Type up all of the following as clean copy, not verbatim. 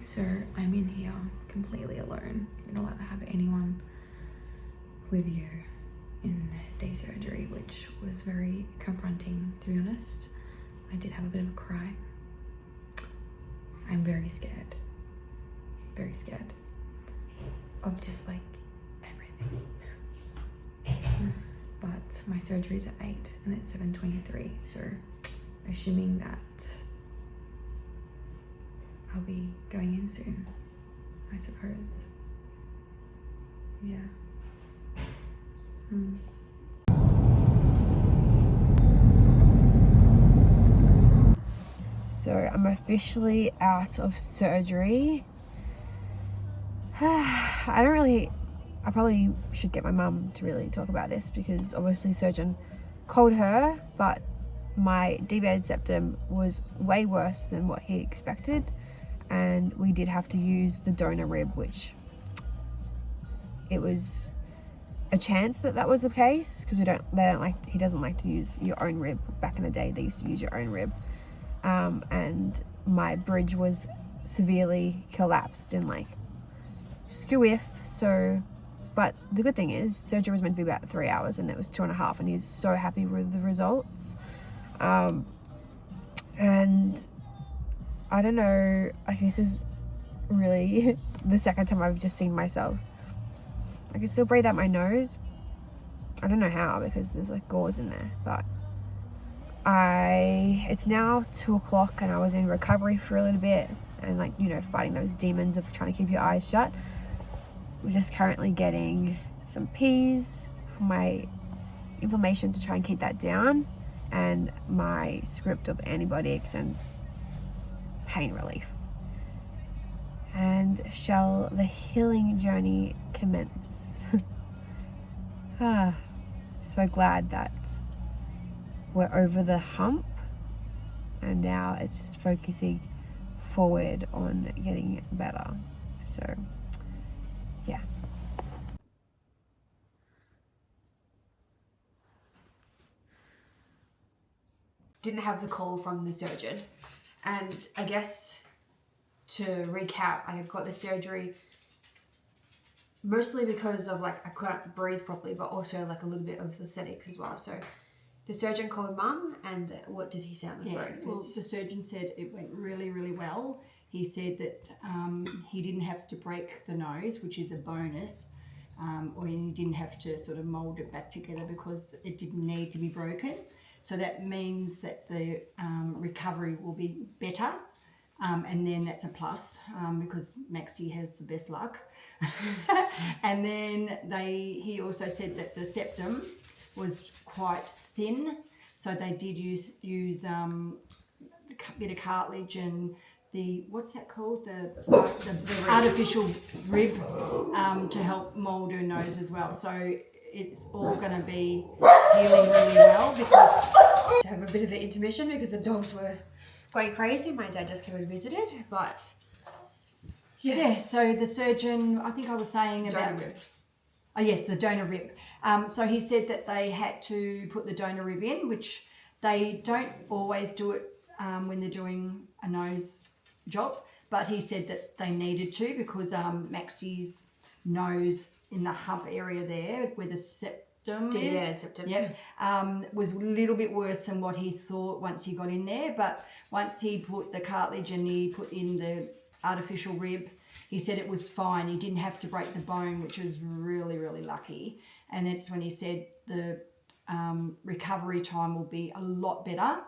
So I'm in here completely alone. You're not allowed to have anyone with you in day surgery, which was very confronting, to be honest. I did have a bit of a cry. I'm very scared of just like everything. But my surgery's at 8 and it's 7:23, so assuming that I'll be going in soon, I suppose. Yeah. So I'm officially out of surgery. I probably should get my mum to really talk about this, because obviously surgeon called her, but my deviated septum was way worse than what he expected, and we did have to use the donor rib, which it was a chance that was the case, because he doesn't like to use your own rib. Back in the day they used to use your own rib, and my bridge was severely collapsed and like skew if. So, but the good thing is surgery was meant to be about 3 hours and it was 2.5, and he's so happy with the results. And I don't know, like, this is really the second time I've just seen myself. I can still breathe out my nose. I don't know how, because there's like gauze in there, but it's now 2:00 and I was in recovery for a little bit and, like, you know, fighting those demons of trying to keep your eyes shut. We're just currently getting some peas for my inflammation to try and keep that down, and my script of antibiotics and pain relief. And shall the healing journey commence? So glad that we're over the hump, and now it's just focusing forward on getting better. So yeah. Didn't have the call from the surgeon, and I guess to recap, I got the surgery mostly because of, like, I couldn't breathe properly, but also like a little bit of aesthetics as well. So the surgeon called Mum, and what did he say on the phone? Well, the surgeon said it went really, really well. He said that he didn't have to break the nose, which is a bonus, or he didn't have to sort of mould it back together because it didn't need to be broken. So that means that the recovery will be better. And then that's a plus, because Maxie has the best luck. And then he also said that the septum was quite thin, so they did use a bit of cartilage and the, what's that called, the artificial rib, to help mould her nose as well. So it's all going to be healing really well. Because to have a bit of an intermission because the dogs were going crazy. My dad just came and visited, but yeah. So the surgeon, I think I was saying about donor rib. Oh yes, the donor rib. So he said that they had to put the donor rib in, which they don't always do it when they're doing a nose job, but he said that they needed to, because Maxie's nose in the hump area there where the septum was a little bit worse than what he thought once he got in there. But once he put the cartilage and he put in the artificial rib, he said it was fine. He didn't have to break the bone, which was really, really lucky. And that's when he said the recovery time will be a lot better,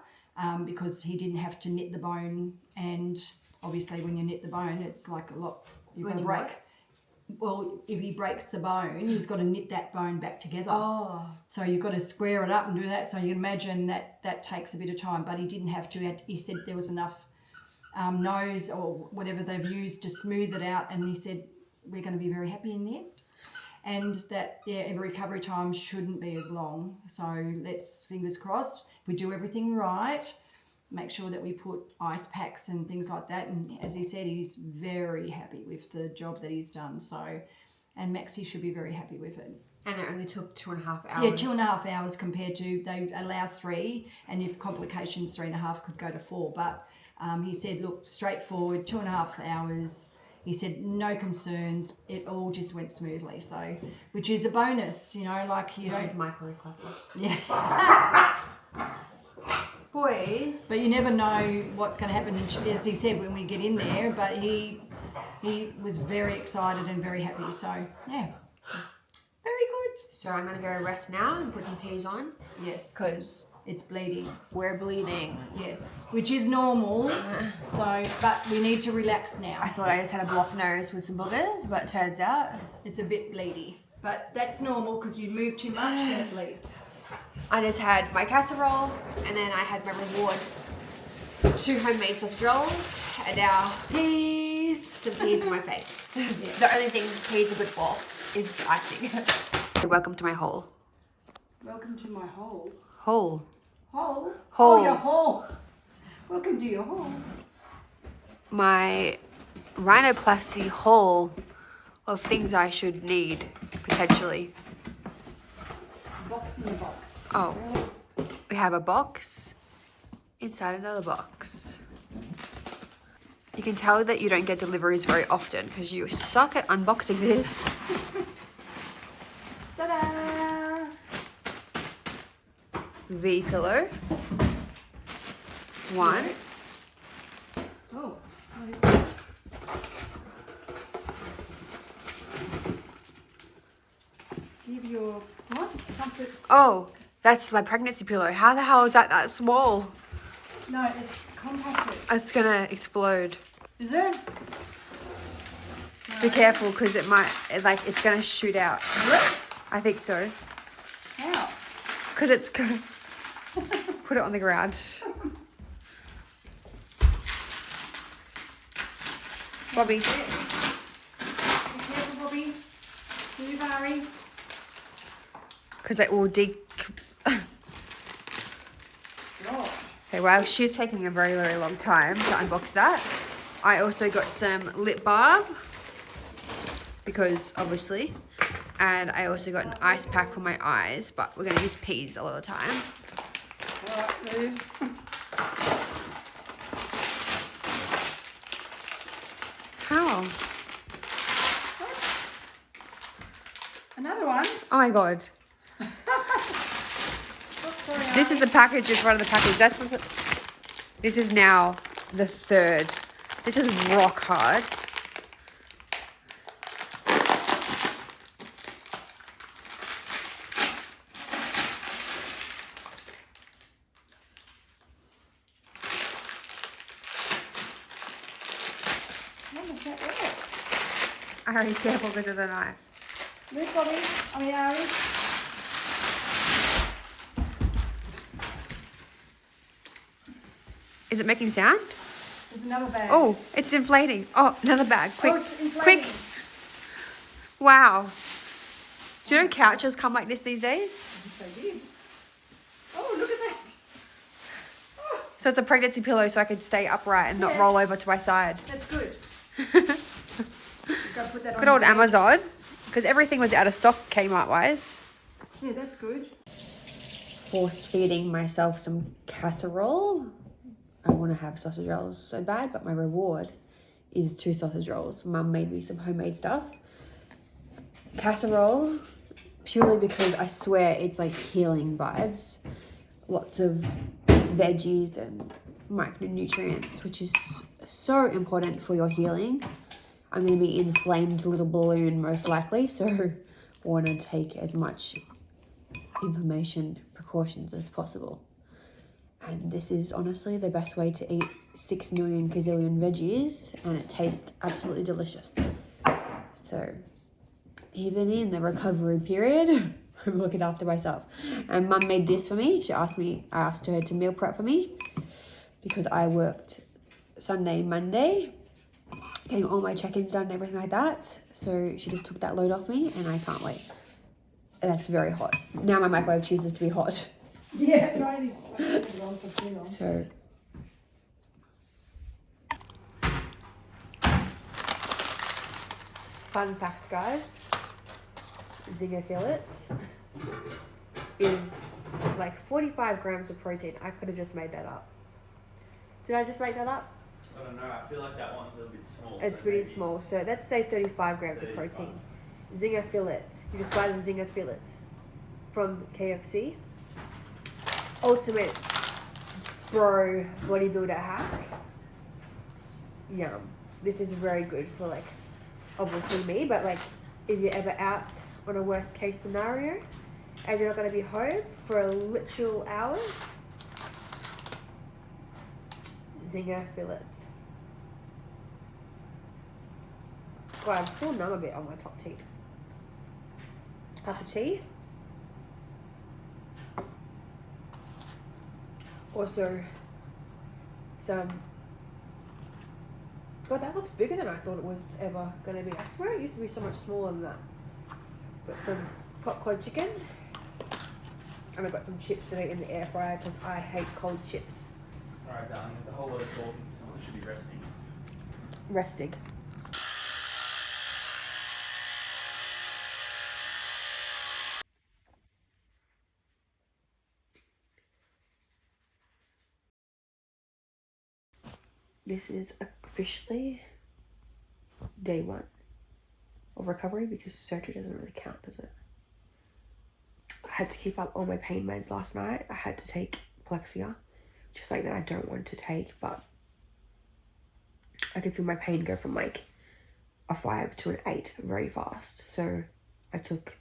because he didn't have to knit the bone. And obviously when you knit the bone, it's like a lot, you've got to break. Well, if he breaks the bone, he's got to knit that bone back together. Oh. So you've got to square it up and do that. So you can imagine that takes a bit of time, but he didn't have to. He said there was enough nose or whatever they've used to smooth it out, and he said we're going to be very happy in the end, and that recovery time shouldn't be as long. So let's, fingers crossed, if we do everything right, make sure that we put ice packs and things like that. And as he said, he's very happy with the job that he's done. So, and Maxie should be very happy with it. And it only took 2.5 hours. Yeah, 2.5 hours compared to, they allow 3, and if complications 3.5 could go to 4. But He said, look, straightforward, 2.5 hours. He said, no concerns. It all just went smoothly. So, which is a bonus, you know, like you don't. This is microwave clapper. Yeah. Boys. But you never know what's going to happen, as he said, when we get in there. But he was very excited and very happy. So, yeah. Very good. So I'm going to go rest now and put some peas on. Yes. Because it's bleeding. we're bleeding. Yes. Which is normal. So, but we need to relax now. I thought I just had a blocked nose with some boogers, but it turns out It's a bit bleedy. But that's normal because you move too much and it bleeds. I just had my casserole and then I had my reward. 2 homemade sausage rolls and now Peas. some peas in my face. The only thing peas are good for is icing. Welcome to my hole. Welcome to my hole. Hole. Hole? Hole. Oh, your hole. Welcome to your hole. My rhinoplasty hole of things I should need, potentially. Box in the box. Oh, we have a box inside another box. You can tell that you don't get deliveries very often because you suck at unboxing this. Ta-da! V pillow. 1. Oh, what is that? Give your what? Comfort. Oh, that's my pregnancy pillow. How the hell is that small? No, it's compacted. It's gonna explode. Is it? Be careful because it might, it's gonna shoot out. Really? I think so. How? Because it's gonna put it on the ground. Bobby. Be careful, Bobby. Move, Harry. Because it will Oh. Okay, well, she's taking a very, very long time to unbox that. I also got some lip balm because obviously, and I also got an ice pack for my eyes, but we're going to use peas a lot of the time. How? Another one. Oh my god. Oh, sorry, This is the package in front of the package. This is now the 3rd. This is rock hard. How does that work? Ari, careful because there's a knife. Move, Bobby. I mean, Harry. Is it making sound? There's another bag. Oh, it's inflating. Oh, another bag. Quick, Oh, it's inflating. quick. Wow. Do you know couches come like this these days? Yes, I did. Oh, look at that. Oh, So it's a pregnancy pillow so I can stay upright and not Yeah. roll over to my side. that's good. Go put that on Good old your bed. Amazon. Because everything was out of stock Kmart wise. Yeah, that's good. Force feeding myself some casserole. I want to have sausage rolls so bad, but my reward is 2 sausage rolls. Mum made me some homemade stuff. Casserole, purely because I swear it's like healing vibes. Lots of veggies and micronutrients, which is so important for your healing. I'm going to be inflamed little balloon most likely, so I want to take as much inflammation precautions as possible. And this is honestly the best way to eat 6 million gazillion veggies, and it tastes absolutely delicious. So even in the recovery period, I'm looking after myself. And Mum made this for me. I asked her to meal prep for me because I worked Sunday, Monday, getting all my check-ins done and everything like that. So she just took that load off me and I can't wait. That's very hot. Now my microwave chooses to be hot. Yeah, right. So fun fact, guys, Zinger fillet is like 45 grams of protein. I could have just made that up. Did I just make that up? I don't know. I feel like that one's a bit small. It's so pretty maybe small. it's So let's say 35 grams 35. of protein. Zinger fillet. You just buy the Zinger fillet from KFC. Ultimate bro bodybuilder hack. Yum. This is very good for like obviously me, but like if you're ever out on a worst case scenario and you're not going to be home for literal hours, Zinger fillet. God, I'm still numb a bit on my top teeth. Cup of tea. Also, some. God, that looks bigger than I thought it was ever going to be. I swear it used to be so much smaller than that. Got some popcorn chicken. And I've got some chips that are in the air fryer because I hate cold chips. Alright, darling. It's a whole lot of talking. Someone should be resting. Resting. This is officially day 1 of recovery because surgery doesn't really count, does it? I had to keep up all my pain meds last night. I had to take Plexia, just like that I don't want to take, but I could feel my pain go from like a 5 to an 8 very fast. So I took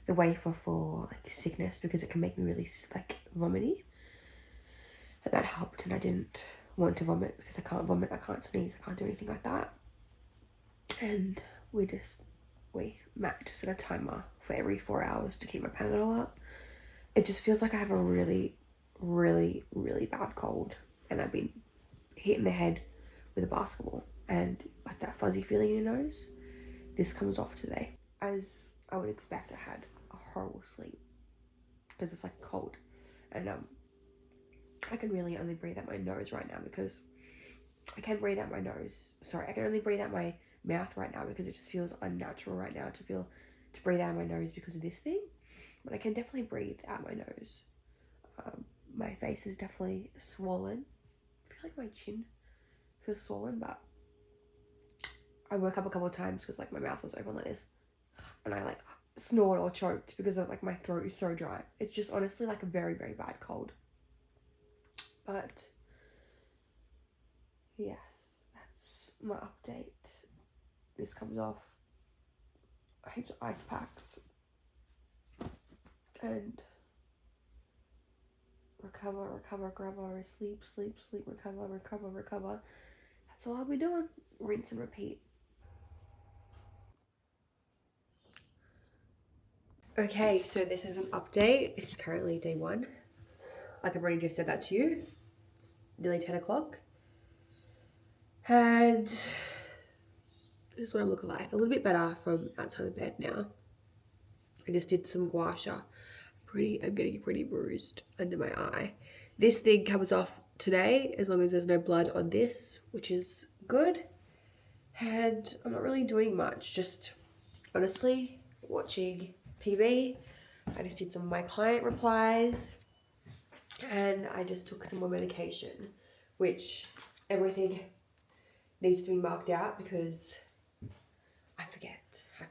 the wafer for like sickness because it can make me really like vomity, and that helped. And I didn't want to vomit because I can't vomit, I can't sneeze, I can't do anything like that. And Matt just set a timer for every 4 hours to keep my Panadol up. It just feels like I have a really, really, really bad cold, and I've been hit in the head with a basketball, and like that fuzzy feeling in your nose. This comes off today. As I would expect, I had a horrible sleep because it's like cold, and I can really only breathe out my nose right now because I can breathe out my nose. Sorry, I can only breathe out my mouth right now because it just feels unnatural right now to breathe out my nose because of this thing. But I can definitely breathe out my nose. My face is definitely swollen. I feel like my chin feels swollen, but I woke up a couple of times because like my mouth was open like this, and I like snored or choked because of like my throat is so dry. It's just honestly like a very, very bad cold. But yes, that's my update. This comes off heaps of ice packs and recover, sleep, recover. That's all I'll be doing. Rinse and repeat. Okay, so this is an update. It's currently day 1. Like I've already just said that to you. It's nearly 10 o'clock. And this is what I look like. A little bit better from outside the bed now. I just did some gua sha. I'm getting pretty bruised under my eye. This thing comes off today as long as there's no blood on this, which is good. And I'm not really doing much, just honestly watching TV. I just did some of my client replies, and I just took some more medication, which everything needs to be marked out because I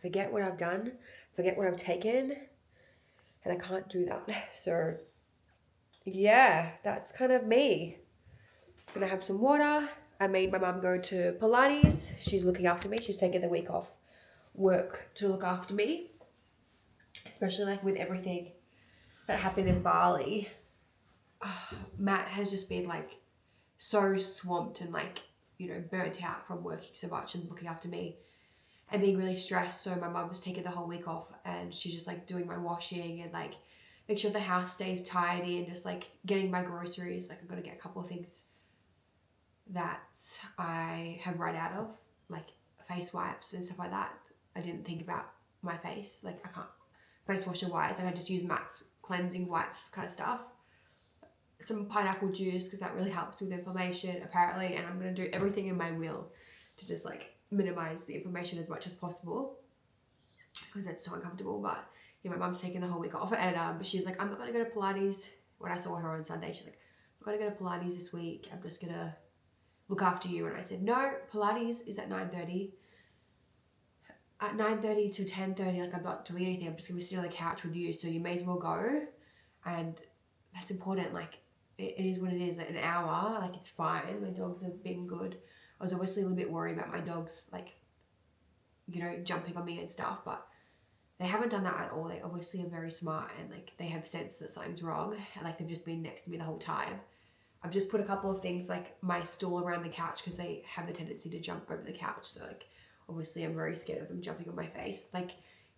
forget what I've done, forget what I've taken, and I can't do that. So yeah, that's kind of me. I'm gonna have some water. I made my mum go to Pilates. She's looking after me. She's taking the week off work to look after me, especially like with everything that happened in Bali. Matt has just been like so swamped and like, you know, burnt out from working so much and looking after me and being really stressed. So my mum was taking the whole week off, and she's just like doing my washing and like make sure the house stays tidy and just like getting my groceries. Like I'm gonna get a couple of things that I have run out of, like face wipes and stuff like that. I didn't think about my face. Like I can't face wash and wipes. Like I just use Matt's cleansing wipes kind of stuff. Some pineapple juice because that really helps with inflammation apparently, and I'm going to do everything in my will to just like minimize the inflammation as much as possible because it's so uncomfortable. But yeah, my mum's taking the whole week off, and she's like, I'm not going to go to Pilates. When I saw her on Sunday, she's like, I'm going to go to Pilates this week. I'm just going to look after you. And I said, no, Pilates is at 9:30. At 9:30 to 10:30, like I'm not doing anything. I'm just gonna be sitting on the couch with you. So you may as well go. And that's important. Like it is what it is. Like an hour, like it's fine. My dogs have been good. I was obviously a little bit worried about my dogs, like, you know, jumping on me and stuff, but they haven't done that at all. They obviously are very smart and like they have sense that something's wrong. And like they've just been next to me the whole time. I've just put a couple of things like my stool around the couch because they have the tendency to jump over the couch. So like obviously I'm very scared of them jumping on my face. Like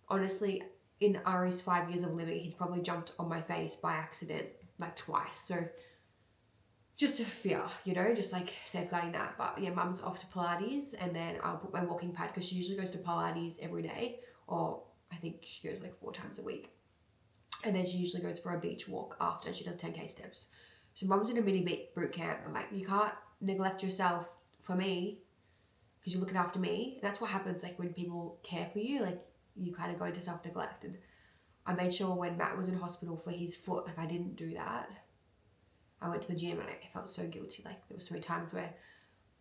honestly, in Ari's 5 years of living, he's probably jumped on my face by accident like twice. So just a fear, you know, just like safeguarding that. But yeah, mum's off to Pilates and then I'll put my walking pad because she usually goes to Pilates every day, or I think she goes like 4 times a week. And then she usually goes for a beach walk after she does 10K steps. So mum's in a mini boot camp. I'm like, you can't neglect yourself for me because you're looking after me. And that's what happens like when people care for you, like you kind of go into self-neglect. And I made sure when Matt was in hospital for his foot, like I didn't do that. I went to the gym and I felt so guilty. Like there were so many times where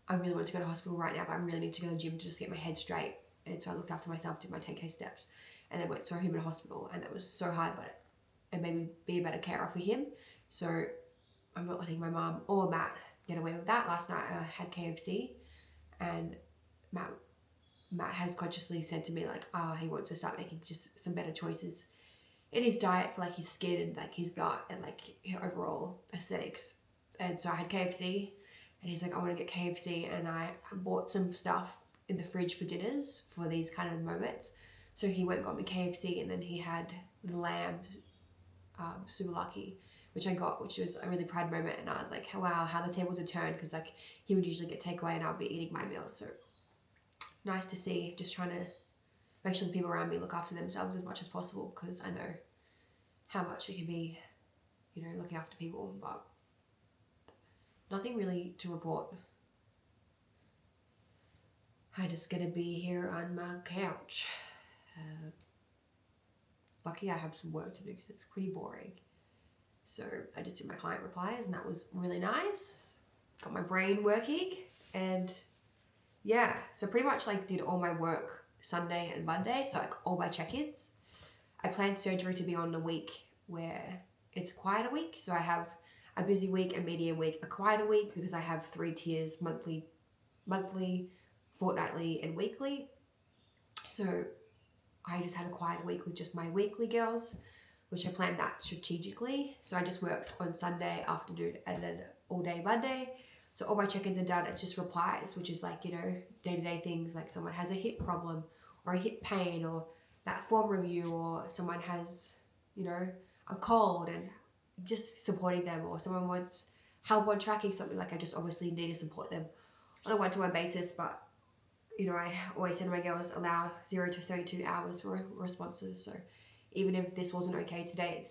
I really wanted to go to hospital right now, but I really need to go to the gym to just get my head straight. And so I looked after myself, did my 10K steps, and then saw him in hospital. And that was so hard, but it made me be a better carer for him. So I'm not letting my mum or Matt get away with that. Last night I had KFC and Matt has consciously said to me like, oh, he wants to start making just some better choices in his diet for like his skin and like his gut and like overall aesthetics. And so I had KFC and he's like, I want to get KFC, and I bought some stuff in the fridge for dinners for these kind of moments. So he went and got me KFC, and then he had the lamb souvlaki, which I got, which was a really proud moment. And I was like, wow, how the tables had turned, because like he would usually get takeaway and I'll be eating my meals. So nice to see, just trying to make sure the people around me look after themselves as much as possible, because I know how much it can be, you know, looking after people. But nothing really to report. I'm just gonna be here on my couch. Lucky I have some work to do because it's pretty boring. So I just did my client replies and that was really nice. Got my brain working, and yeah, so pretty much like did all my work Sunday and Monday, so like all my check-ins. I planned surgery to be on a week where it's a quieter week, so I have a busy week, a medium week, a quieter week, because I have 3 tiers: monthly, fortnightly, and weekly. So I just had a quieter week with just my weekly girls, which I planned that strategically. So I just worked on Sunday afternoon and then all day Monday. So all my check-ins are done. It's just replies, which is like, you know, day-to-day things, like someone has a hip problem or a hip pain or that form review, or someone has, you know, a cold, and just supporting them, or someone wants help on tracking something. Like I just obviously need to support them on a one-to-one basis. But, you know, I always say to my girls, allow 0 to 72 hours for responses. So even if this wasn't okay today,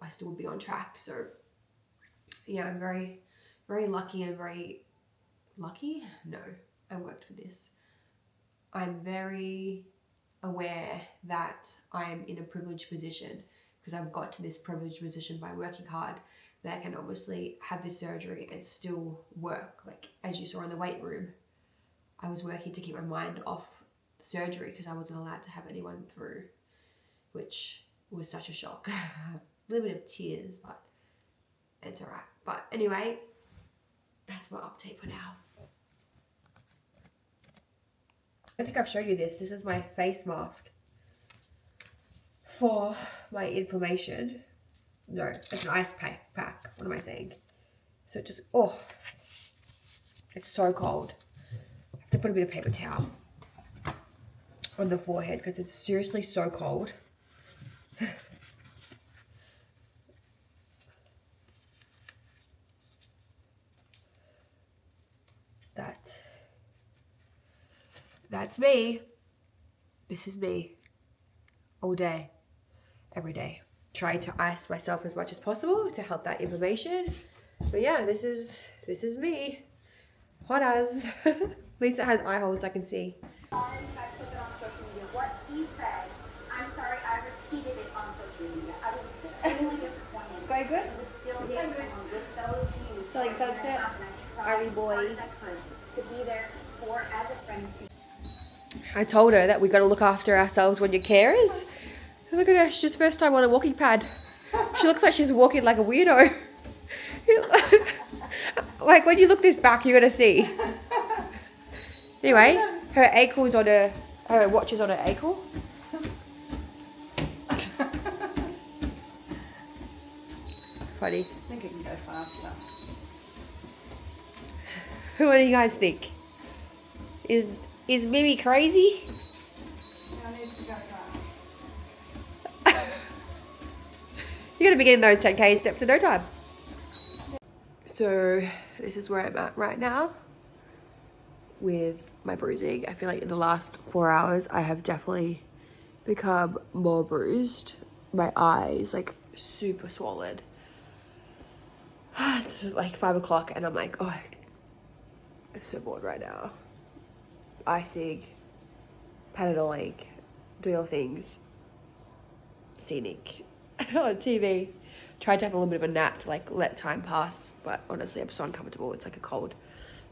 I still would be on track. So yeah, I'm very, very lucky and very lucky. No, I worked for this. I'm very aware that I'm in a privileged position, because I've got to this privileged position by working hard, that I can obviously have this surgery and still work. Like as you saw in the weight room, I was working to keep my mind off surgery because I wasn't allowed to have anyone through, which was such a shock. A little bit of tears, but it's all right. But anyway, that's my update for now. I think I've showed you this. This is my face mask for my inflammation. No, it's an ice pack. What am I saying? So it just, oh, it's so cold. I have to put a bit of paper towel on the forehead because it's seriously so cold. That's me. This is me. All day, every day. Trying to ice myself as much as possible to help that inflammation. But yeah, this is me. Hot as. Lisa has eye holes I can see. I put it on social media. What he said, I'm sorry, I repeated it on social media. I was extremely disappointed. Going good? You would still get someone with those views. Selling sunset? And I Ari boy. as I could to be there for as a friend to I told her that we got to look after ourselves when you're carers. Look at her, she's just first time on a walking pad. She looks like she's walking like a weirdo. Like when you look this back, you're gonna see. Anyway, her ankle's on her watch is on her ankle. Funny. I think it can go faster. What do you guys think? Is Mimi crazy? I need to go fast. You're gonna be getting those 10k steps in no time. So this is where I'm at right now with my bruising. I feel like in the last 4 hours I have definitely become more bruised. My eyes like super swollen. It's like 5 o'clock and I'm like, oh, I'm so bored right now. Icing, Panadoling, doing all things scenic on TV. Tried to have a little bit of a nap to like let time pass, but honestly I'm so uncomfortable. It's like a cold.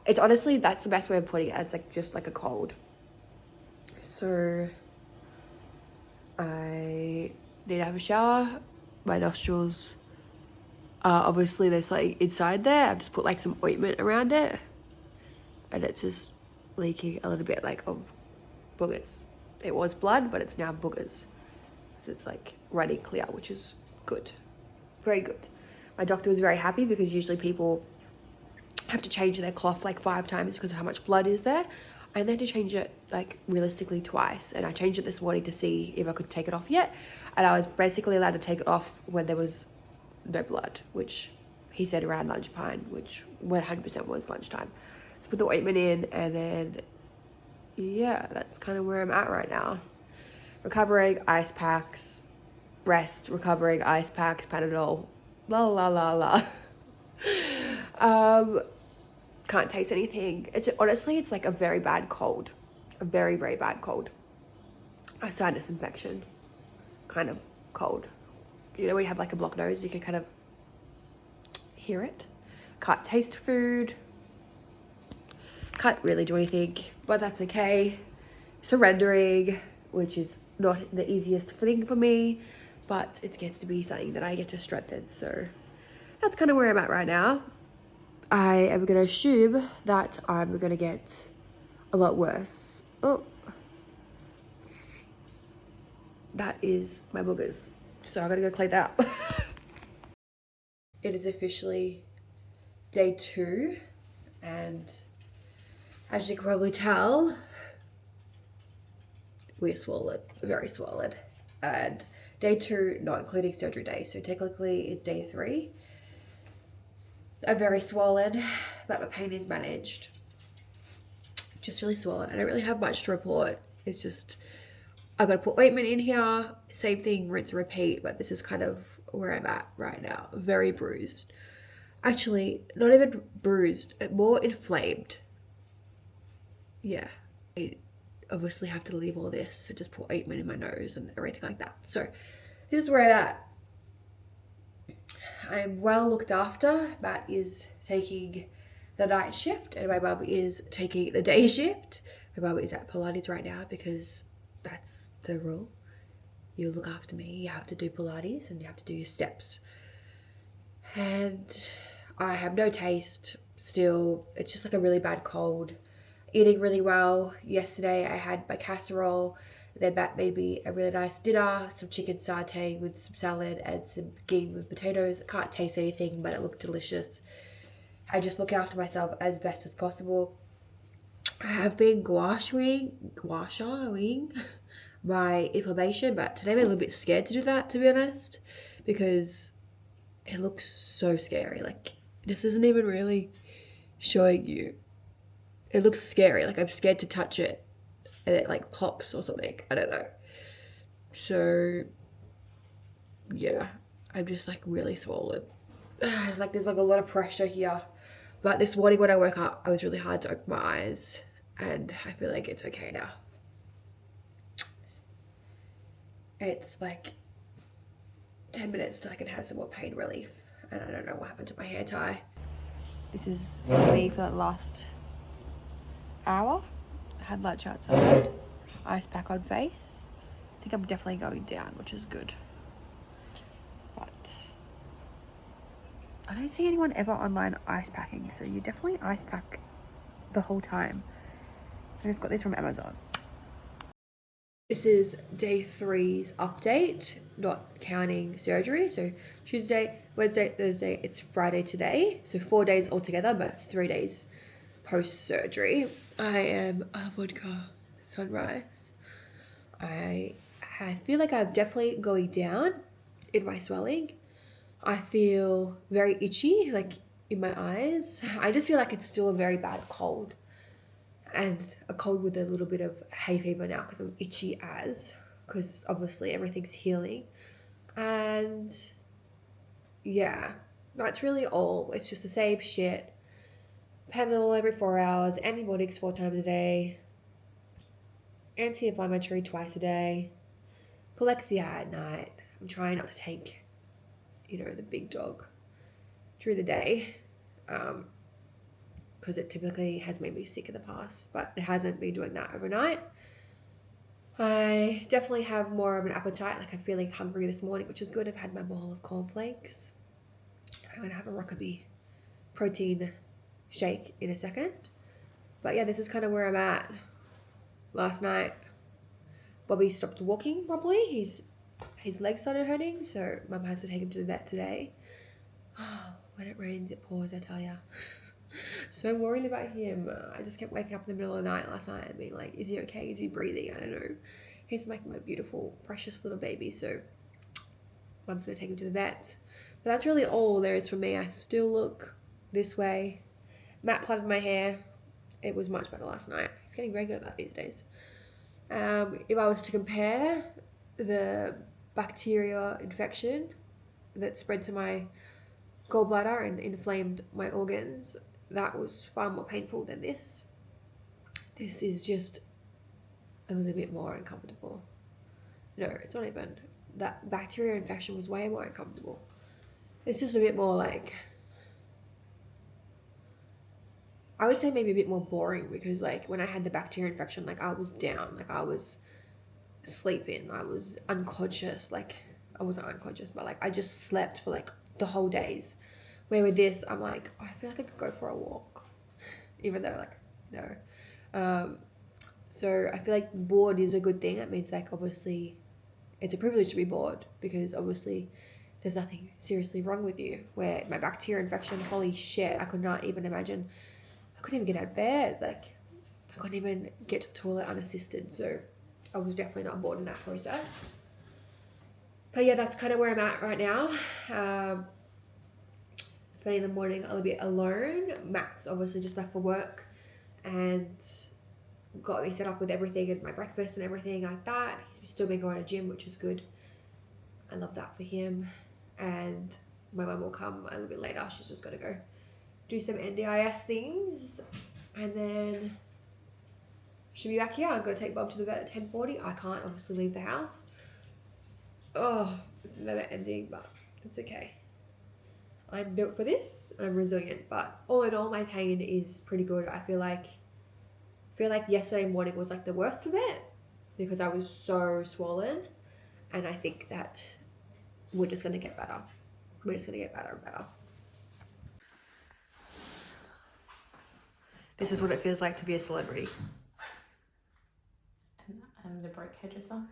It's honestly, that's the best way of putting it. It's like just like a cold. So I need to have a shower. My nostrils, obviously there's like inside there. I've just put like some ointment around it, and it's just leaking a little bit like of boogers. It was blood, but it's now boogers. So it's like running clear, which is good. Very good. My doctor was very happy because usually people have to change their cloth like 5 times because of how much blood is there. I had to change it like realistically twice, and I changed it this morning to see if I could take it off yet, and I was basically allowed to take it off when there was no blood, which he said around lunchtime, which 100% was lunchtime. So put the ointment in, and then yeah, that's kind of where I'm at right now. Recovering, ice packs, rest, recovering, ice packs, Panadol, la la la la. Can't taste anything. It's honestly, it's like a very bad cold, a very, very bad cold. A sinus infection kind of cold. You know, when you have like a blocked nose, you can kind of hear it. Can't taste food. Can't really do anything, but that's okay. Surrendering, which is not the easiest thing for me, but it gets to be something that I get to strengthen. So that's kind of where I'm at right now. I am going to assume that I'm going to get a lot worse. Oh, that is my boogers. So I'm going to go clean that up. It is officially day 2, and as you can probably tell, we're swollen, very swollen. And day 2, not including surgery day, so technically it's day 3. I'm very swollen, but my pain is managed. Just really swollen. I don't really have much to report. It's just, I gotta put ointment in here. Same thing, rinse and repeat, but this is kind of where I'm at right now. Very bruised. Actually, not even bruised, more inflamed. Yeah, I obviously have to leave all this, so just put ointment in my nose and everything like that. So this is where I'm at. I'm well looked after. Matt is taking the night shift and my mum is taking the day shift. My mum is at Pilates right now because that's the rule. You look after me, you have to do Pilates and you have to do your steps. And I have no taste still. It's just like a really bad cold. Eating really well. Yesterday I had my casserole. Then Matt made me a really nice dinner, some chicken satay with some salad and some ghee with potatoes. I can't taste anything, but it looked delicious. I just look after myself as best as possible. I have been gua shaing my inflammation, but today I'm a little bit scared to do that, to be honest, because it looks so scary. Like, this isn't even really showing you. It looks scary. Like, I'm scared to touch it and it like pops or something. I don't know. So yeah, I'm just like really swollen. Like there's like a lot of pressure here. But this morning when I woke up, I was really hard to open my eyes, and I feel like it's okay now. It's like 10 minutes till I can have some more pain relief, and I don't know what happened to my hair tie. This is me for the last hour. I had lunch outside, ice pack on face. I think I'm definitely going down, which is good. But I don't see anyone ever online ice packing, so you definitely ice pack the whole time. I just got this from Amazon. This is day 3's update, not counting surgery. So Tuesday, Wednesday, Thursday, it's Friday today. So 4 days altogether, but it's 3 days post-surgery. I am a vodka sunrise. I feel like I'm definitely going down in my swelling. I feel very itchy, like in my eyes. I just feel like it's still a very bad cold. And a cold with a little bit of hay fever now because I'm itchy because obviously everything's healing. And yeah, that's really all. It's just the same shit. Panadol every 4 hours, antibiotics 4 times a day, anti-inflammatory twice a day, Polexia at night. I'm trying not to take, the big dog through the day. Because it typically has made me sick in the past, but it hasn't been doing that overnight. I definitely have more of an appetite, like I'm feeling hungry this morning, which is good. I've had my bowl of cornflakes. I'm going to have a Rockaby protein shake in a second. But yeah, this is kind of where I'm at. Last night, Bobby stopped walking properly. His legs started hurting, so Mum has to take him to the vet today. Oh, when it rains, it pours, I tell ya. So worried about him. I just kept waking up in the middle of the night last night and being like, is he okay? Is he breathing? I don't know. He's like my beautiful, precious little baby. So Mum's going to take him to the vet. But that's really all there is for me. I still look this way. Matt plaited my hair. It was much better last night. He's getting very good at that these days. If I was to compare the bacteria infection that spread to my gallbladder and inflamed my organs, that was far more painful than this. This is just a little bit more uncomfortable. No, it's not even. That bacteria infection was way more uncomfortable. It's just a bit more like, I would say maybe a bit more boring, because like when I had the bacteria infection, like I was down, like I was sleeping, I was unconscious, like I wasn't unconscious, but like I just slept for like the whole days. Where with this, I'm like, I feel like I could go for a walk, even though like, no. So I feel like bored is a good thing. It means like obviously it's a privilege to be bored, because obviously there's nothing seriously wrong with you. Where my bacteria infection, holy shit, I could not even imagine. I couldn't even get out of bed. Like I couldn't even get to the toilet unassisted. So I was definitely not bored in that process. But yeah, that's kind of where I'm at right now. Spending the morning a little bit alone. Matt's obviously just left for work and got me set up with everything and my breakfast and everything like that. He's still been going to gym, which is good. I love that for him. And my mum will come a little bit later. She's just got to go do some NDIS things, and then she'll be back here. I'm going to take Bob to the vet at 10:40. I can't obviously leave the house. Oh, it's never ending, but it's okay. I'm built for this. I'm resilient, but all in all, my pain is pretty good. I feel like yesterday morning was like the worst of it, because I was so swollen, and I think that we're just going to get better. We're just going to get better and better. This is what it feels like to be a celebrity. And I'm the broke hairdresser.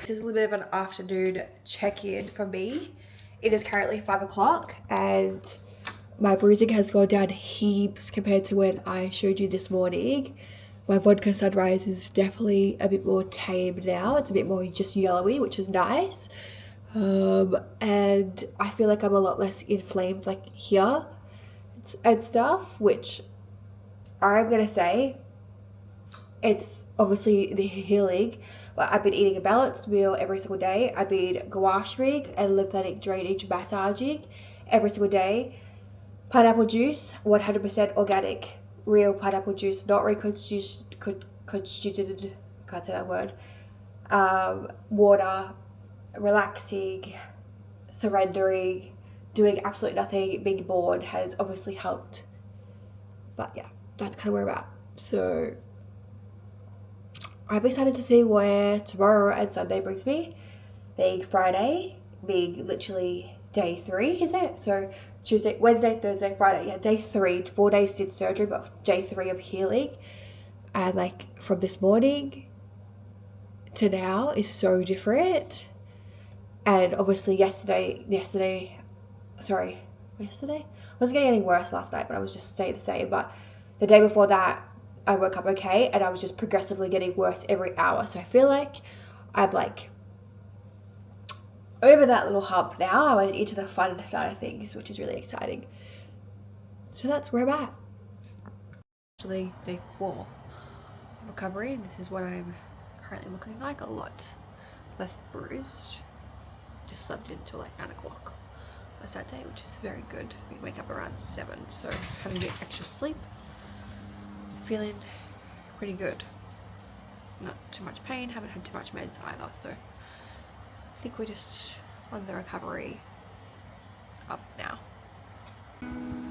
This is a little bit of an afternoon check-in for me. It is currently 5 o'clock and my bruising has gone down heaps compared to when I showed you this morning. My vodka sunrise is definitely a bit more tamed now. It's a bit more just yellowy, which is nice. And I feel like I'm a lot less inflamed like here and stuff, which I'm going to say it's obviously the healing. But I've been eating a balanced meal every single day. I've been gouacheing and lymphatic drainage massaging every single day. Pineapple juice, 100% organic, real pineapple juice, not reconstituted, can't say that word. Water, relaxing, surrendering, doing absolutely nothing, being bored has obviously helped. But yeah, that's kind of where I'm at. So I'm excited to see where tomorrow and Sunday brings me. Being Friday, being literally day 3, is it? So Tuesday, Wednesday, Thursday, Friday. Yeah, day 3, 4 days since surgery, but day 3 of healing. And like from this morning to now is so different. And obviously yesterday wasn't getting any worse last night, but I was just staying the same. But the day before that, I woke up okay, and I was just progressively getting worse every hour. So I feel like I'm like over that little hump now. I went into the fun side of things, which is really exciting. So that's where I'm at. Actually, day 4 recovery, and this is what I'm currently looking like. A lot less bruised. Just slept until like 9 o'clock on Saturday, which is very good. We wake up around 7, so having a bit extra sleep. Feeling pretty good. Not too much pain, haven't had too much meds either, so I think we're just on the recovery up now. Don't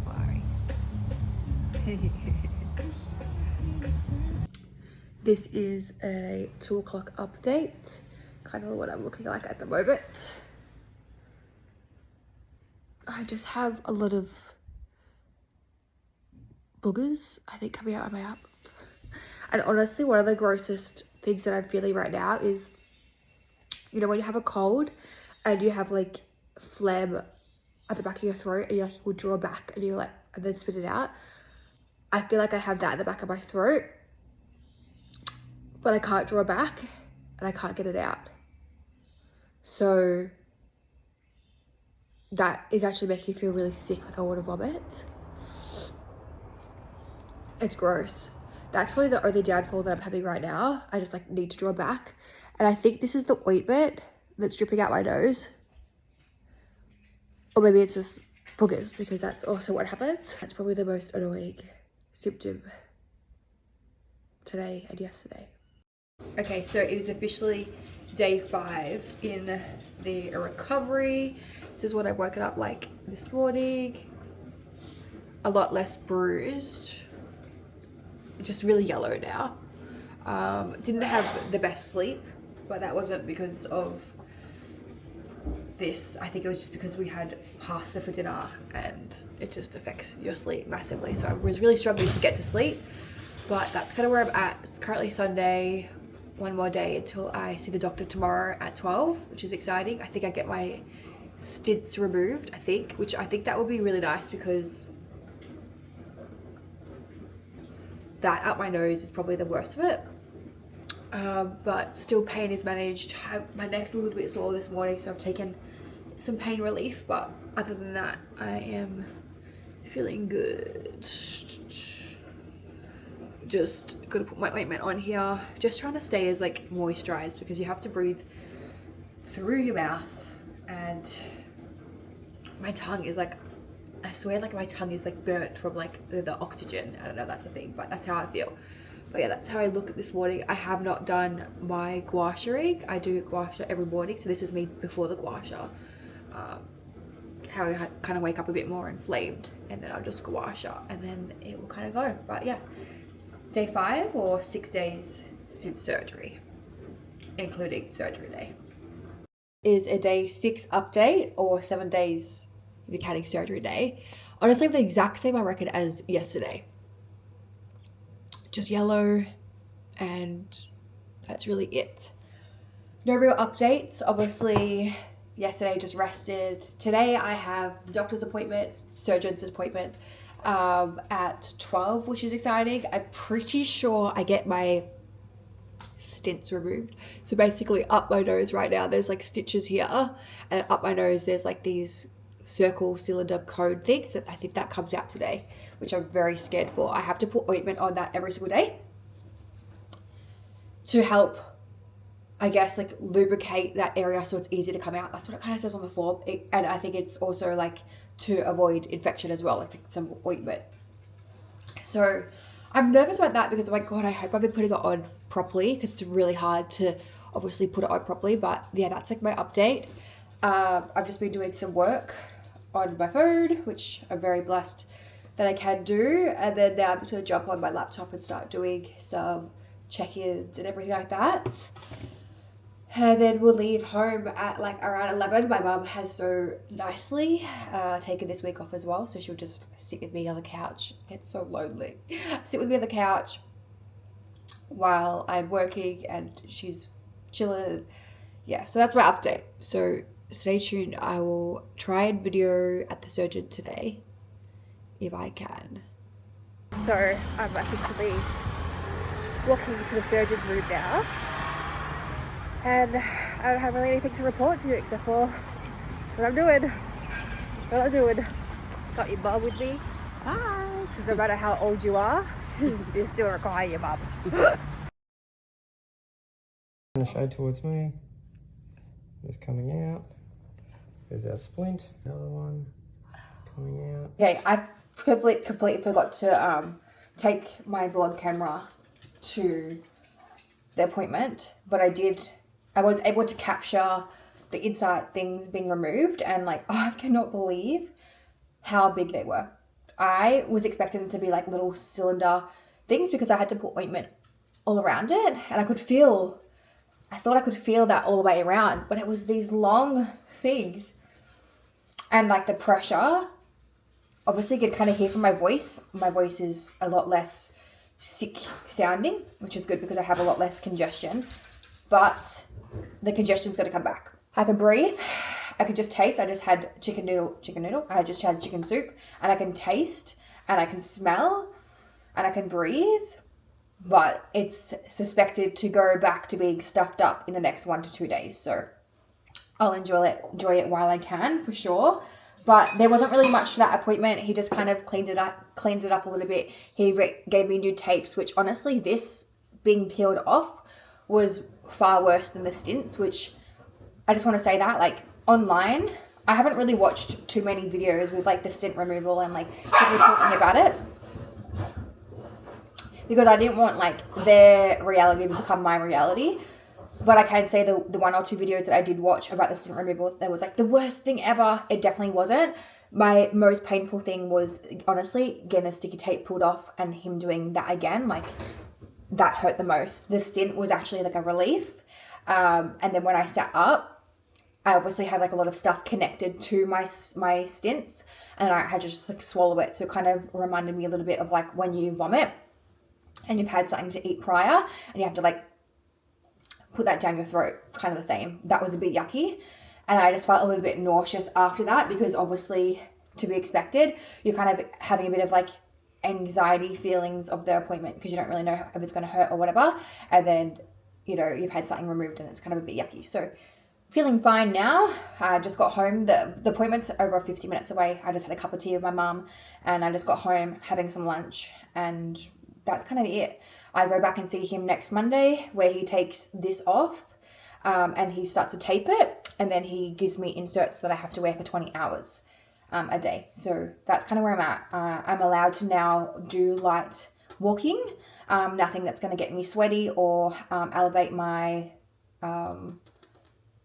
worry. This is a 2 o'clock update, kind of what I'm looking like at the moment. I just have a lot of boogers, I think, coming out of my mouth. And honestly, one of the grossest things that I'm feeling right now is, you know, when you have a cold and you have like phlegm at the back of your throat and you like will draw back and you like and then spit it out. I feel like I have that at the back of my throat, but I can't draw back and I can't get it out. So that is actually making me feel really sick, like I want to vomit. It's gross. That's probably the only downfall that I'm having right now. I just like need to draw back. And I think this is the ointment that's dripping out my nose. Or maybe it's just boogers, because that's also what happens. That's probably the most annoying symptom today and yesterday. Okay, so it is officially day 5 in the recovery. This is what I woke it up like this morning. A lot less bruised. Just really yellow now. Didn't have the best sleep, but that wasn't because of this. I think it was just because we had pasta for dinner and it just affects your sleep massively. So I was really struggling to get to sleep, but that's kind of where I'm at. It's currently Sunday, one more day until I see the doctor tomorrow at 12, which is exciting. I think I get my stents removed, which I think that would be really nice, because that up my nose is probably the worst of it. But still, pain is managed. My neck's a little bit sore this morning, so I've taken some pain relief, but other than that, I am feeling good. Just gotta put my ointment on here. Just trying to stay as like moisturized, because you have to breathe through your mouth, and my tongue is like, I swear like my tongue is like burnt from like the oxygen. I don't know if that's a thing, but that's how I feel. But yeah, that's how I look at this morning. I have not done my gua sharing. I do gua sha every morning, so this is me before the gua sha. How I kind of wake up a bit more inflamed, and then I'll just gua sha, and then it will kind of go. But yeah, day 5 or 6 days since surgery, including surgery day. Is a day 6 update, or 7 days if you're counting surgery day. Honestly, the exact same, I reckon, as yesterday. Just yellow, and that's really it. No real updates. Obviously, yesterday just rested. Today I have the doctor's appointment, surgeon's appointment at 12, which is exciting. I'm pretty sure I get my stents removed. So basically up my nose right now, there's like stitches here, and up my nose there's like these circle cylinder cone things. So I think that comes out today, which I'm very scared for. I have to put ointment on that every single day to help, I guess, like lubricate that area so it's easy to come out. That's what it kind of says on the form. And I think it's also like to avoid infection as well, like some ointment. So I'm nervous about that because, oh my God, I hope I've been putting it on properly, because it's really hard to obviously put it on properly. But yeah, that's like my update. I've just been doing some work on my phone, which I'm very blessed that I can do. And then now I'm just going to jump on my laptop and start doing some check-ins and everything like that. And then we'll leave home at like around 11. My mum has so nicely taken this week off as well. So she'll just sit with me on the couch. It's so lonely. Sit with me on the couch while I'm working and she's chilling. Yeah, so that's my update. So stay tuned. I will try and video at the surgeon today if I can. So I'm officially walking to the surgeon's room now. And I don't have really anything to report to you except for that's what I'm doing. What I'm doing. Got your mum with me. Hi. Because no matter how old you are, you still require your mum. The shade towards me. It's coming out. There's our splint. Another one coming out. Okay, I completely forgot to take my vlog camera to the appointment, but I was able to capture the inside things being removed, and like, I cannot believe how big they were. I was expecting them to be like little cylinder things because I had to put ointment all around it, and I thought I could feel that all the way around, but it was these long things. And like the pressure, obviously you can kind of hear from my voice. My voice is a lot less sick sounding, which is good because I have a lot less congestion, but the congestion's going to come back. I can breathe. I can just taste. I just had chicken noodle. I just had chicken soup, and I can taste and I can smell and I can breathe, but it's suspected to go back to being stuffed up in the next 1 to 2 days. So I'll enjoy it while I can, for sure. But there wasn't really much to that appointment. He just kind of cleaned it up a little bit. He gave me new tapes, which honestly, this being peeled off was far worse than the stints, which I just want to say that, like, online, I haven't really watched too many videos with like the stint removal and like people talking about it, because I didn't want like their reality to become my reality. But I can say the 1 or 2 videos that I did watch about the stint removal, that was like the worst thing ever. It definitely wasn't. My most painful thing was honestly getting the sticky tape pulled off and him doing that again. Like, that hurt the most. The stint was actually like a relief. And then when I sat up, I obviously had like a lot of stuff connected to my stints, and I had to just like swallow it. So it kind of reminded me a little bit of like when you vomit and you've had something to eat prior and you have to like put that down your throat, kind of the same. That was a bit yucky. And I just felt a little bit nauseous after that, because obviously, to be expected, you're kind of having a bit of like anxiety feelings of the appointment because you don't really know if it's going to hurt or whatever. And then, you know, you've had something removed and it's kind of a bit yucky. So feeling fine now. I just got home. The appointment's over 50 minutes away. I just had a cup of tea with my mum, and I just got home having some lunch, and that's kind of it. I go back and see him next Monday, where he takes this off and he starts to tape it, and then he gives me inserts that I have to wear for 20 hours a day. So that's kind of where I'm at. I'm allowed to now do light walking, nothing that's going to get me sweaty or elevate my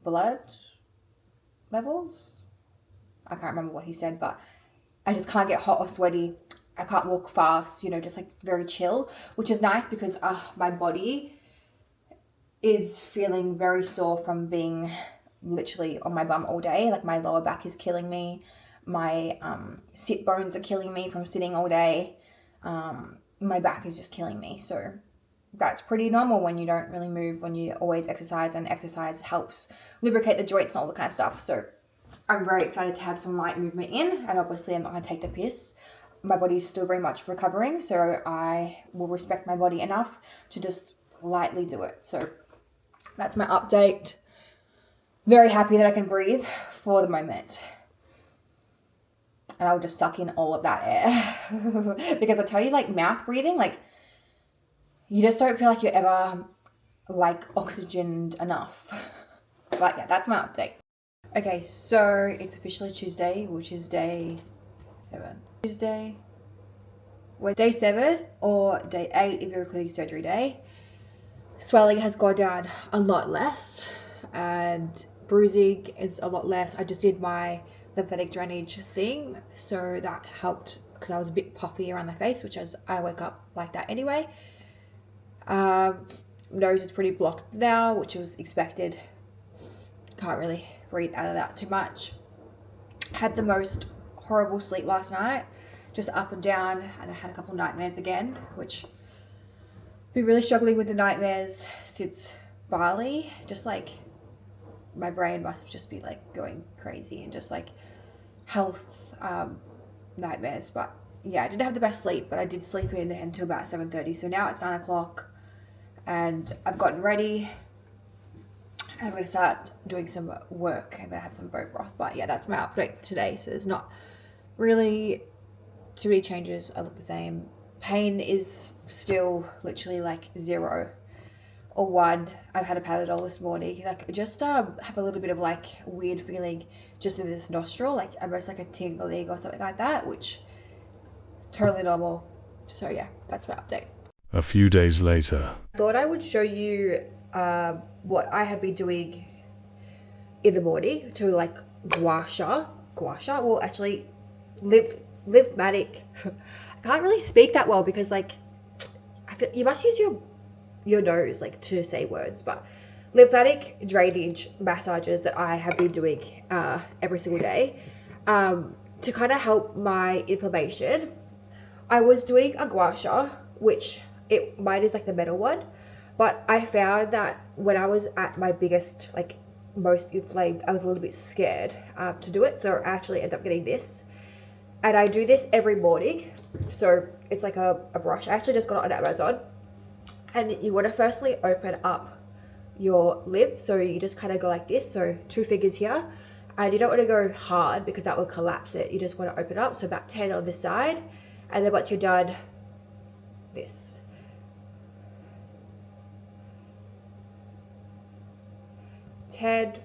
blood levels. I can't remember what he said, but I just can't get hot or sweaty. I can't walk fast, you know, just like very chill, which is nice because my body is feeling very sore from being literally on my bum all day. Like, my lower back is killing me. My sit bones are killing me from sitting all day. My back is just killing me. So that's pretty normal when you don't really move, when you always exercise, and exercise helps lubricate the joints and all the kind of stuff. So I'm very excited to have some light movement in, and obviously I'm not going to take the piss. My body's still very much recovering, so I will respect my body enough to just lightly do it. So that's my update. Very happy that I can breathe for the moment. And I'll just suck in all of that air. Because I tell you, like, mouth breathing, like, you just don't feel like you're ever, like, oxygened enough. But yeah, that's my update. Okay, so it's officially Tuesday, which is day 7. Tuesday, we're day 7 or day 8 if you're including surgery day. Swelling has gone down a lot less and bruising is a lot less. I just did my lymphatic drainage thing, so that helped because I was a bit puffy around my face, which as I wake up like that anyway. Nose is pretty blocked now, which was expected. Can't really breathe out of that too much. Had the most horrible sleep last night, just up and down, and I had a couple nightmares again, which I've been really struggling with the nightmares since Bali. Just like my brain must just be like going crazy and just like health nightmares. But yeah, I didn't have the best sleep, but I did sleep in until about 7:30. So now it's 9 o'clock and I've gotten ready. I'm going to start doing some work. I'm going to have some bone broth. But yeah, that's my update for today. So there's not really too many changes. I look the same. Pain is still literally like 0 or 1. I've had a Panadol this morning. Like just have a little bit of like weird feeling just in this nostril, like almost like a tingling or something like that, which totally normal. So yeah, that's my update. A few days later. Thought I would show you what I have been doing in the morning to like gua sha. Well, actually, lymphatic. I can't really speak that well because like I feel you must use your nose like to say words, but lymphatic drainage massages that I have been doing every single day to kind of help my inflammation. I was doing a gua sha, which mine is like the metal one, but I found that when I was at my biggest, like most inflamed, I was a little bit scared to do it. So I actually ended up getting this, and I do this every morning. So it's like a brush. I actually just got it on Amazon, and you want to firstly open up your lip. So you just kind of go like this. So 2 fingers here, and you don't want to go hard because that will collapse it. You just want to open up. So about 10 on this side, and then once you're done, this. 10.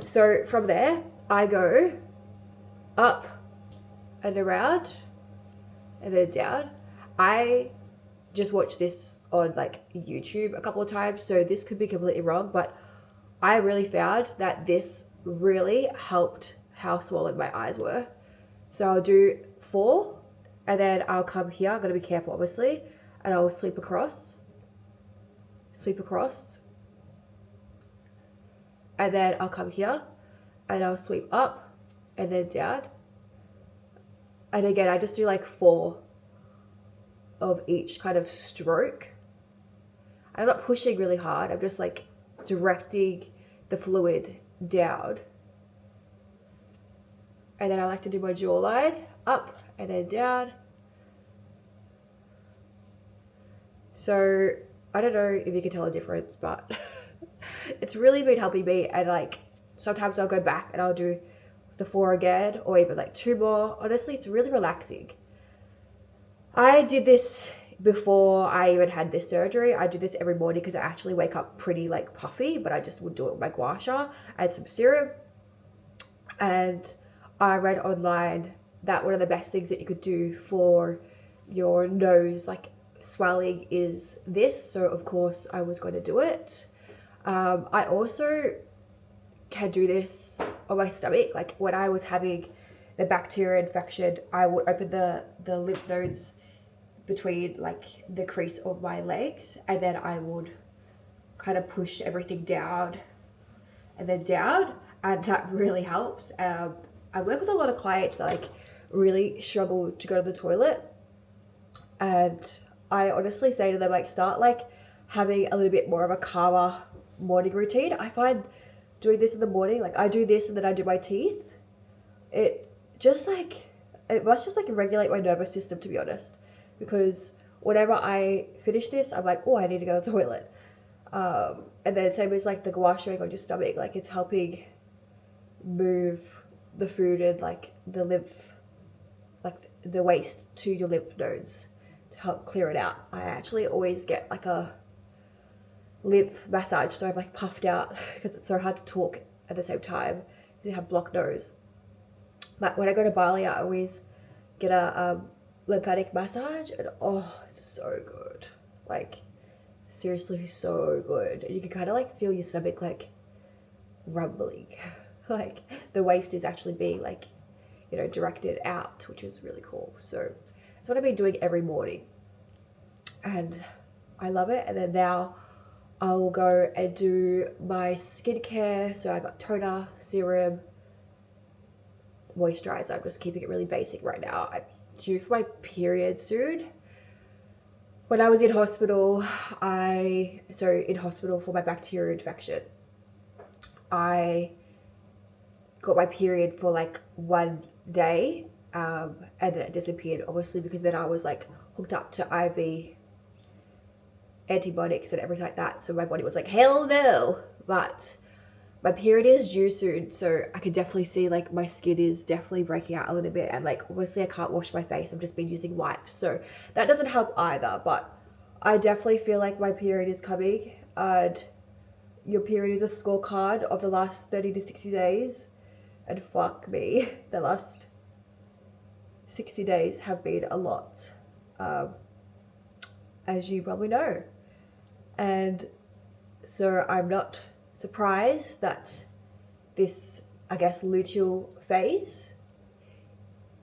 So from there, I go up and around and then down. I just watched this on like YouTube a couple of times, so this could be completely wrong, but I really found that this really helped how swollen my eyes were. So I'll do 4 and then I'll come here. I'm going to be careful obviously, and I'll sweep across, and then I'll come here and I'll sweep up and then down. And again, I just do like 4 of each kind of stroke. I'm not pushing really hard. I'm just like directing the fluid down. And then I like to do my jawline up and then down. So I don't know if you can tell a difference, but it's really been helping me. And like sometimes I'll go back and I'll do the 4 again, or even like 2 more. Honestly, it's really relaxing. I did this before I even had this surgery. I do this every morning because I actually wake up pretty like puffy, but I just would do it with my gua sha and some serum. And I read online that one of the best things that you could do for your nose like swelling is this. So of course I was going to do it. I also can do this on my stomach. Like when I was having the bacteria infection, I would open the lymph nodes between like the crease of my legs, and then I would kind of push everything down and then down, and that really helps. I work with a lot of clients that like really struggle to go to the toilet, and I honestly say to them like start like having a little bit more of a calmer morning routine. I find doing this in the morning, like I do this and then I do my teeth, it must just like regulate my nervous system, to be honest, because whenever I finish this I'm like, oh, I need to go to the toilet. And then same as like the gua sha on your stomach, like it's helping move the food and like the lymph, like the waste to your lymph nodes to help clear it out. I actually always get like a lymph massage, so I'm like puffed out because it's so hard to talk at the same time because you have blocked nose. But when I go to Bali, I always get a lymphatic massage, and oh, it's so good. Like, seriously, so good. And you can kind of like feel your stomach like rumbling. Like, the waste is actually being like, you know, directed out, which is really cool. So that's what I've been doing every morning, and I love it. And then now I'll go and do my skincare. So I got toner, serum, moisturizer. I'm just keeping it really basic right now. I'm due for my period soon. When I was in hospital, in hospital for my bacterial infection, I got my period for like 1 day, and then it disappeared, obviously, because then I was like hooked up to IV antibiotics and everything like that. So my body was like, hell no. But my period is due soon, so I can definitely see like my skin is definitely breaking out a little bit, and like obviously I can't wash my face. I've just been using wipes, so that doesn't help either. But I definitely feel like my period is coming, and your period is a scorecard of the last 30 to 60 days. And fuck me, the last 60 days have been a lot, as you probably know. And so I'm not surprised that this, I guess, luteal phase,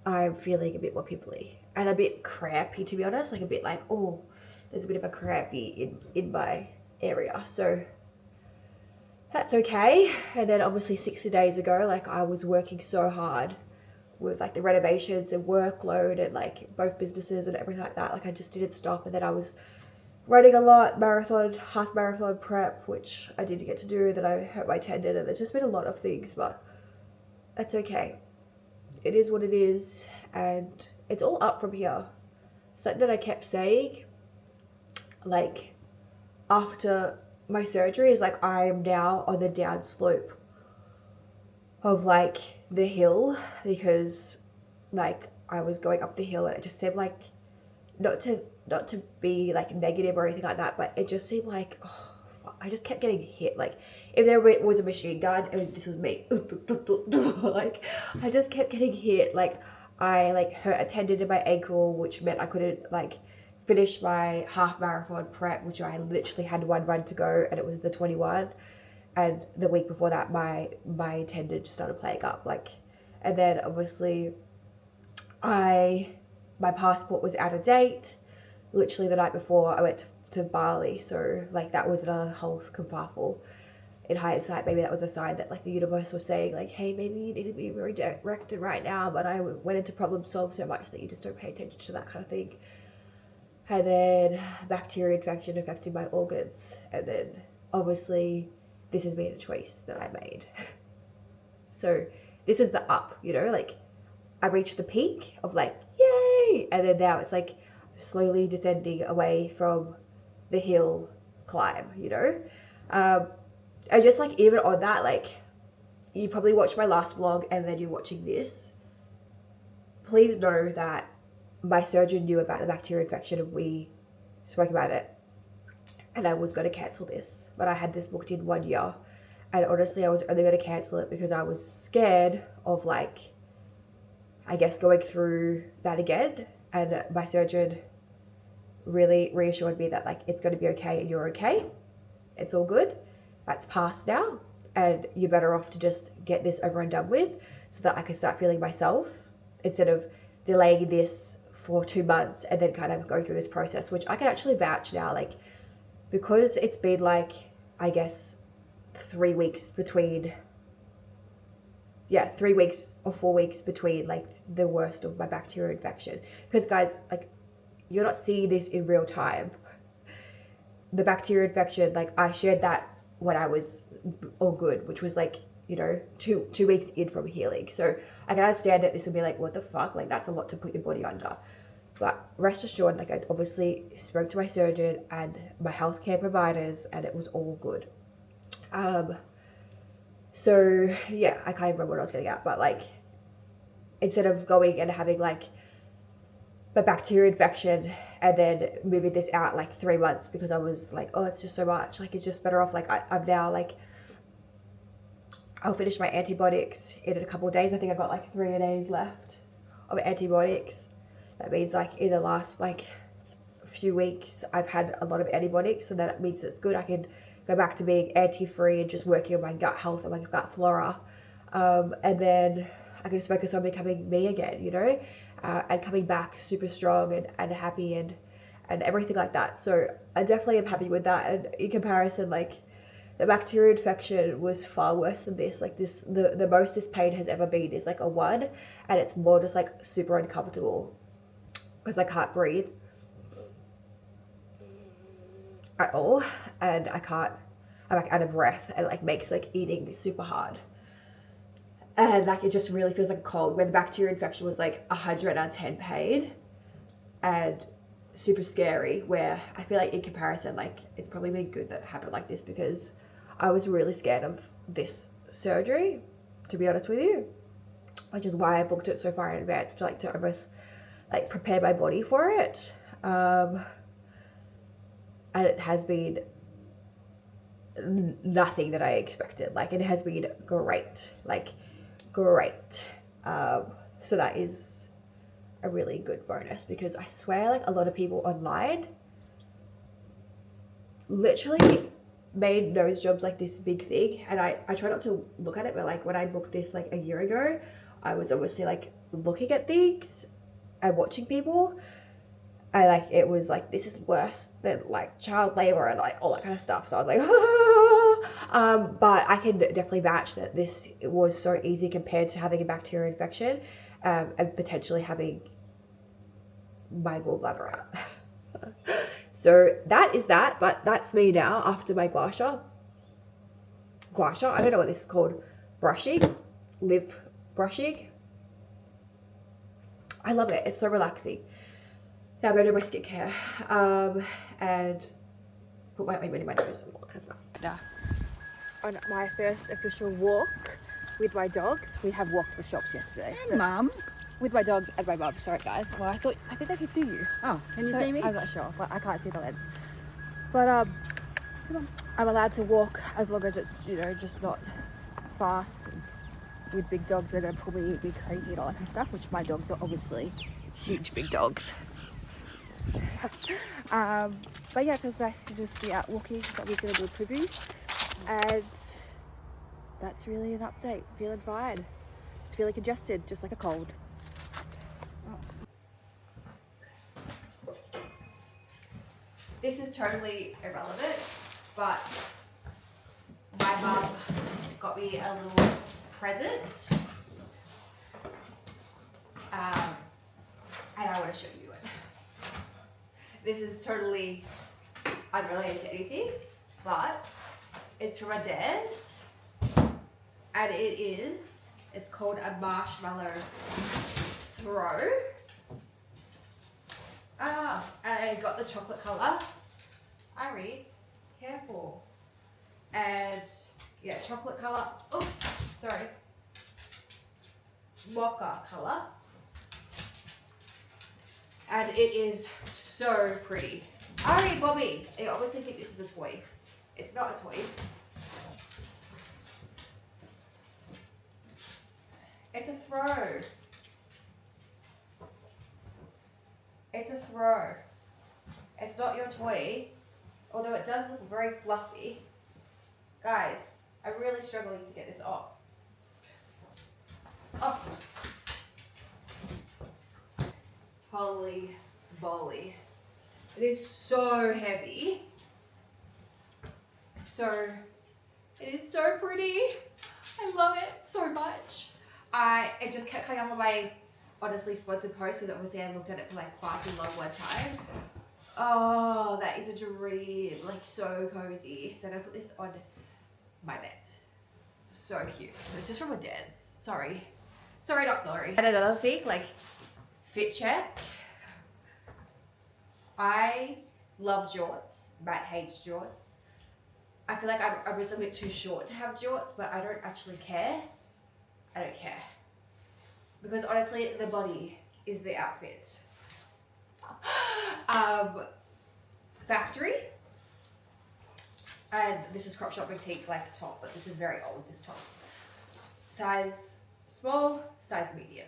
I'm feeling a bit more pimply and a bit crampy, to be honest. Like a bit like, oh, there's a bit of a crampy in my area. So that's okay. And then obviously 60 days ago, like I was working so hard with like the renovations and workload and like both businesses and everything like that. Like I just didn't stop. And then I was running a lot, marathon, half marathon prep, which I didn't get to do. Then I hurt my tendon, and there's just been a lot of things, but that's okay. It is what it is, and it's all up from here. Something that I kept saying, like after my surgery, is like I am now on the down slope of like the hill, because like I was going up the hill and it just seemed like, not to be like negative or anything like that, but it just seemed like, oh, I just kept getting hit. Like if there was a machine gun, this was me. Like I just kept getting hit. Like I like hurt a tendon in my ankle, which meant I couldn't like finish my half marathon prep, which I literally had one run to go, and it was the 21. And the week before that, my tendon just started playing up. Like, and then obviously my passport was out of date literally the night before I went to Bali. So like that was another whole kerfuffle. In hindsight, maybe that was a sign that like the universe was saying like, hey, maybe you need to be redirected right now. But I went into problem solve so much that you just don't pay attention to that kind of thing. And then bacteria infection affecting my organs. And then obviously this has been a choice that I made. So this is the up, you know, like I reached the peak of like, yay. And then now it's like slowly descending away from the hill climb, you know? And just like even on that, like you probably watched my last vlog and then you're watching this. Please know that my surgeon knew about the bacteria infection and we spoke about it. And I was going to cancel this, but I had this booked in 1 year. And honestly, I was only going to cancel it because I was scared of like, I guess, going through that again. And my surgeon really reassured me that like, it's going to be okay and you're okay. It's all good. That's past now. And you're better off to just get this over and done with so that I can start feeling myself instead of delaying this for 2 months and then kind of go through this process, which I can actually vouch now, like, because it's been like, I guess, 3 weeks between, 3 weeks or 4 weeks between like the worst of my bacterial infection. Because guys, like, you're not seeing this in real time. The bacterial infection, like I shared that when I was all good, which was like, you know, two weeks in from healing. So I can understand that this would be like, what the fuck? Like that's a lot to put your body under. But rest assured, like I obviously spoke to my surgeon and my healthcare providers and it was all good. So yeah, I can't even remember what I was getting at, but like, instead of going and having like the bacteria infection, and then moving this out like 3 months because I was like, oh, it's just so much. Like, it's just better off. Like, I'm now like, I'll finish my antibiotics in a couple of days. I think I've got like 3 days left of antibiotics. That means like in the last like few weeks, I've had a lot of antibiotics. So that means it's good. I can go back to being anti-free and just working on my gut health and my gut flora. And then I can just focus on becoming me again, you know, and coming back super strong and happy and everything like that. So I definitely am happy with that. And in comparison, like, the bacteria infection was far worse than this. Like, this, the most this pain has ever been is like a 1, and it's more just like super uncomfortable because I can't breathe at all, and I'm like out of breath, and like makes like eating super hard. And like, it just really feels like a cold, where the bacteria infection was like 100 out of 10 pain and super scary, where I feel like in comparison, like, it's probably been good that it happened like this, because I was really scared of this surgery, to be honest with you, which is why I booked it so far in advance, to almost like prepare my body for it. And it has been nothing that I expected. Like, it has been great, like great. So that is a really good bonus, because I swear, like, a lot of people online literally made nose jobs like this big thing, and I try not to look at it, but like, when I booked this like a year ago, I was obviously like looking at things and watching people, and like, it was like, this is worse than like child labor and like all that kind of stuff. So I was like, ah. But I can definitely vouch that this was so easy compared to having a bacteria infection, and potentially having my gallbladder out. So that is that, but that's me now after my gua sha. I don't know what this is called. Lip brushing. I love it. It's so relaxing. Now I'm going to do my skincare and put my ointment in my nose and all that kind of stuff. Now, on my first official walk with my dogs, we have walked the shops yesterday. Hey, Mum. With my dogs and my mum. Sorry, guys. Well, I think I could see you. Oh, can you see me? I'm not sure, but I can't see the lens. But I'm allowed to walk as long as it's, you know, just not fast and with big dogs that are probably be crazy and all that kind of stuff, which my dogs are obviously huge big dogs. But yeah, it feels nice to just be out walking. That we're going to do previews, and that's really an update. Feeling fine. Just feeling congested, just like a cold. This is totally irrelevant, but my mum got me a little present, and I want to show you it. This is totally unrelated to anything, but it's from a dad's, and it's called a marshmallow throw. And I got the chocolate colour. Ari, careful. And yeah, chocolate colour. Oh, sorry. Mocha colour. And it is so pretty. Ari, Bobby, I obviously think this is a toy. It's not a toy. It's a throw. It's a throw. It's not your toy, although it does look very fluffy. Guys, I'm really struggling to get this off. Oh. Holy moly. It is so heavy. It is so pretty. I love it so much. It just kept coming up on my honestly sponsored post, because obviously I looked at it for like quite a long one time. Oh, that is a dream. Like, so cozy. So I'm gonna put this on my bed. So cute. So it's just from a Des. Sorry, not sorry. And another thing, like, fit check. I love jorts. Matt hates jorts. I feel like I'm just a bit too short to have jorts, but I don't actually care. I don't care. Because honestly, the body is the outfit. Factory. And this is crop shop boutique like top, but this is very old, this top. Size small, size medium.